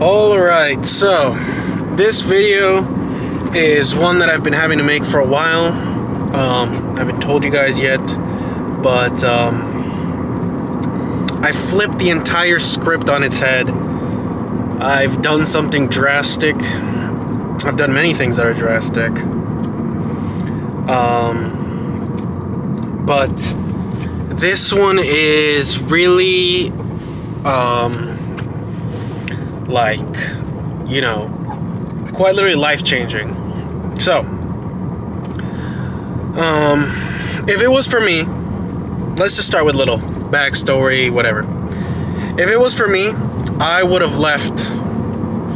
Alright, so this video is one that I've been having to make for a while. I haven't told you guys yet, but I flipped the entire script on its head. I've done something drastic. I've done many things that are drastic. But this one is really quite literally life-changing. So, if it was for me, let's just start with little backstory, whatever. If it was for me, I would have left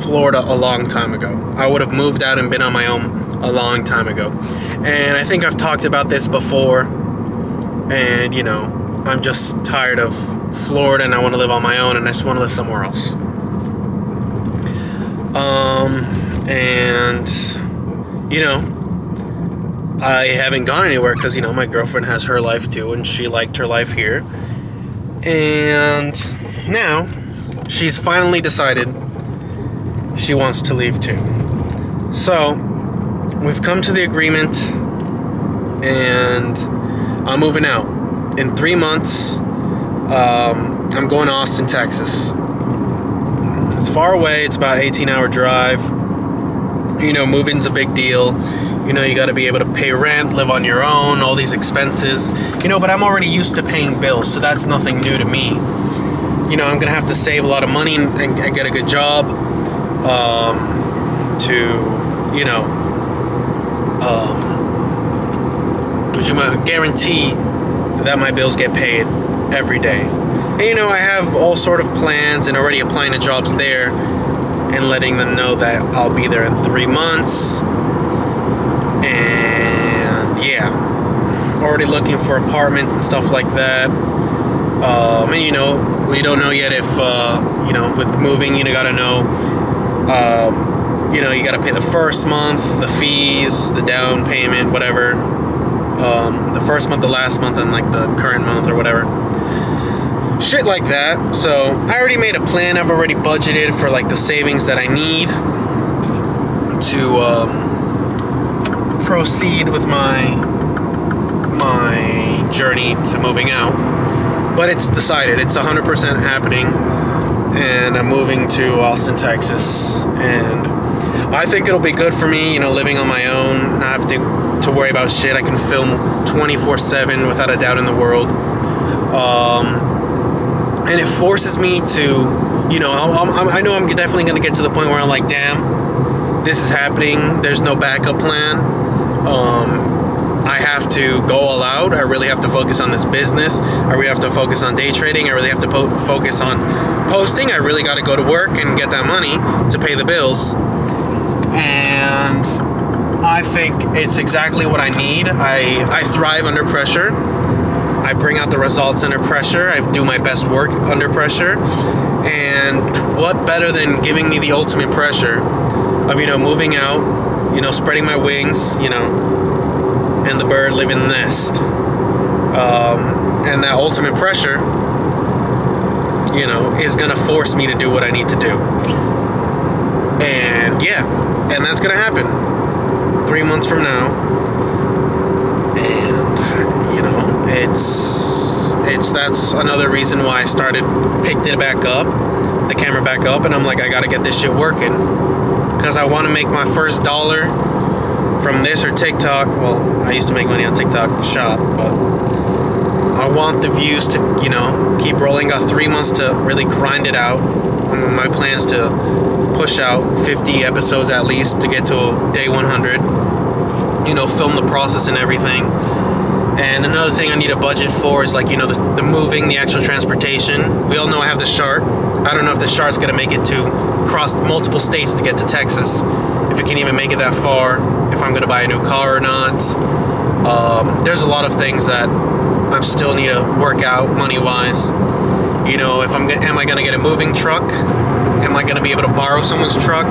Florida a long time ago. I would have moved out and been on my own a long time ago. And I think I've talked about this before, and I'm just tired of Florida and I want to live on my own and I just want to live somewhere else. I haven't gone anywhere because, my girlfriend has her life too, and she liked her life here. And now she's finally decided she wants to leave too. So we've come to the agreement, and I'm moving out. In 3 months, I'm going to Austin, Texas. It's far away. It's about an 18-hour drive. Moving's a big deal. You got to be able to pay rent, live on your own, all these expenses. But I'm already used to paying bills, so that's nothing new to me. I'm going to have to save a lot of money and get a good job to guarantee that my bills get paid every day. And I have all sort of plans and already applying to jobs there and letting them know that I'll be there in 3 months. And yeah, already looking for apartments and stuff like that. And we don't know yet if with moving, you gotta know, you gotta pay the first month, the fees, the down payment, whatever. The first month, the last month, and like the current month or whatever. Shit like that. So I already made a plan. I've already budgeted for like the savings that I need to proceed with my journey to moving out. But it's decided. It's 100% happening, and I'm moving to Austin, Texas. And I think it'll be good for me, living on my own, not have to worry about shit. I can film 24/7 without a doubt in the world. And it forces me to, I know I'm definitely going to get to the point where I'm like, damn, this is happening. There's no backup plan. I have to go all out. I really have to focus on this business. I really have to focus on day trading. I really have to focus on posting. I really got to go to work and get that money to pay the bills. And I think it's exactly what I need. I thrive under pressure. I bring out the results under pressure. I do my best work under pressure. And what better than giving me the ultimate pressure of, moving out, spreading my wings, and the bird living in the nest. And that ultimate pressure, is going to force me to do what I need to do. And yeah, and that's going to happen 3 months from now. And, that's another reason why I picked it back up, the camera back up, and I'm like, I got to get this shit working. Because I want to make my first dollar from this or TikTok. Well, I used to make money on TikTok Shop, but I want the views to, keep rolling. Got 3 months to really grind it out. My plan's to push out 50 episodes at least to get to day 100. Film the process and everything. And another thing I need a budget for is like, the moving, the actual transportation. We all know I have the Chart. I don't know if the Chart's going to make it to cross multiple states to get to Texas. If it can even make it that far. If I'm going to buy a new car or not. There's a lot of things that I still need to work out money-wise. If am I going to get a moving truck? Am I going to be able to borrow someone's truck?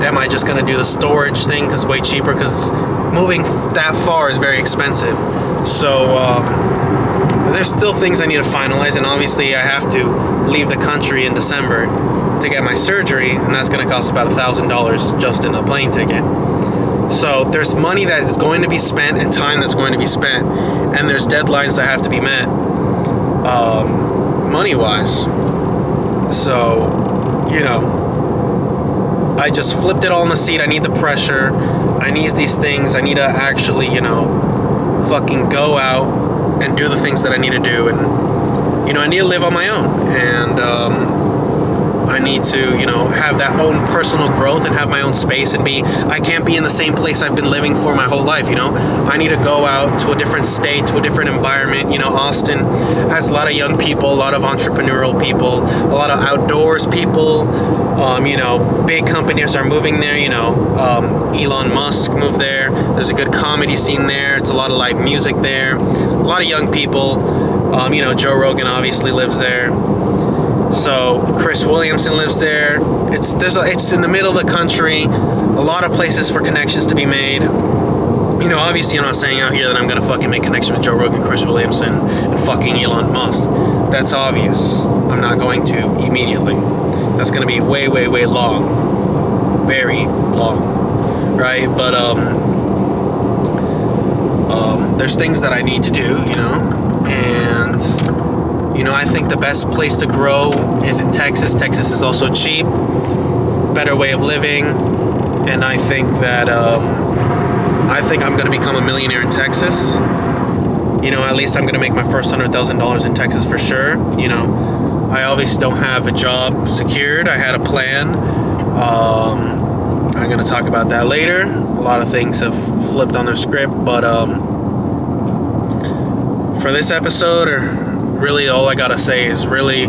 Am I just going to do the storage thing because it's way cheaper? Because moving that far is very expensive. So there's still things I need to finalize, and obviously I have to leave the country in December to get my surgery, and that's going to cost about $1,000 just in a plane ticket. So there's money that is going to be spent and time that's going to be spent, and there's deadlines that have to be met, money-wise. So, I just flipped it all on the seat. I need the pressure. I need these things. I need to actually, fucking go out and do the things that I need to do. And, I need to live on my own. And, I need to, have that own personal growth and have my own space and I can't be in the same place I've been living for my whole life, I need to go out to a different state, to a different environment. Austin has a lot of young people, a lot of entrepreneurial people, a lot of outdoors people. Big companies are moving there, Elon Musk moved there. There's a good comedy scene there. It's a lot of live music there. A lot of young people. Joe Rogan obviously lives there. So Chris Williamson lives there. It's in the middle of the country. A lot of places for connections to be made. Obviously I'm not saying out here that I'm gonna fucking make connections with Joe Rogan, Chris Williamson, and fucking Elon Musk. That's obvious. I'm not going to immediately. That's gonna be way, way, way long. Very long. Right? But there's things that I need to do, and I think the best place to grow is in Texas. Texas is also cheap, better way of living, and I think that I'm going to become a millionaire in Texas. At least I'm going to make my first $100,000 in Texas for sure. I obviously don't have a job secured. I had a plan. I'm going to talk about that later. A lot of things have flipped on their script, but for this episode, really all I gotta say is really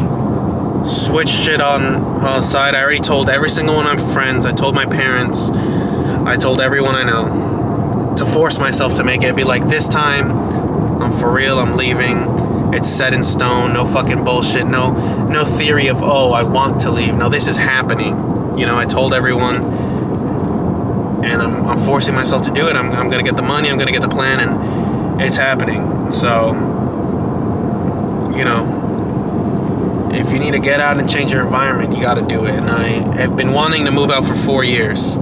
switch shit on the side. I already told every single one of my friends. I told my parents. I told everyone I know to force myself to make it. Be like, this time, I'm for real. I'm leaving. It's set in stone. No fucking bullshit. No theory of, I want to leave. No, this is happening. I told everyone, and I'm forcing myself to do it. I'm gonna get the money. I'm gonna get the plan, and it's happening. So, if you need to get out and change your environment, you got to do it. And I have been wanting to move out for 4 years.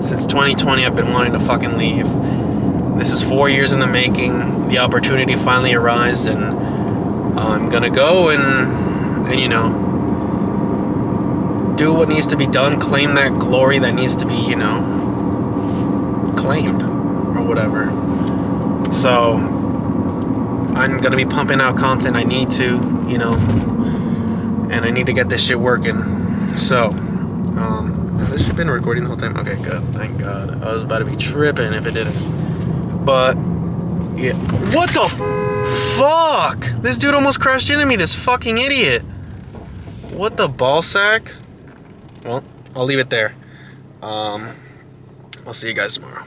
Since 2020, I've been wanting to fucking leave. This is 4 years in the making. The opportunity finally arose, and I'm gonna go and do what needs to be done. Claim that glory that needs to be, claimed or whatever. So I'm gonna be pumping out content. I need to, and I need to get this shit working. So, has this shit been recording the whole time? Okay, good. Thank God. I was about to be tripping if it didn't. But, yeah. What the fuck? This dude almost crashed into me, this fucking idiot. What the ball sack? Well, I'll leave it there. I'll see you guys tomorrow.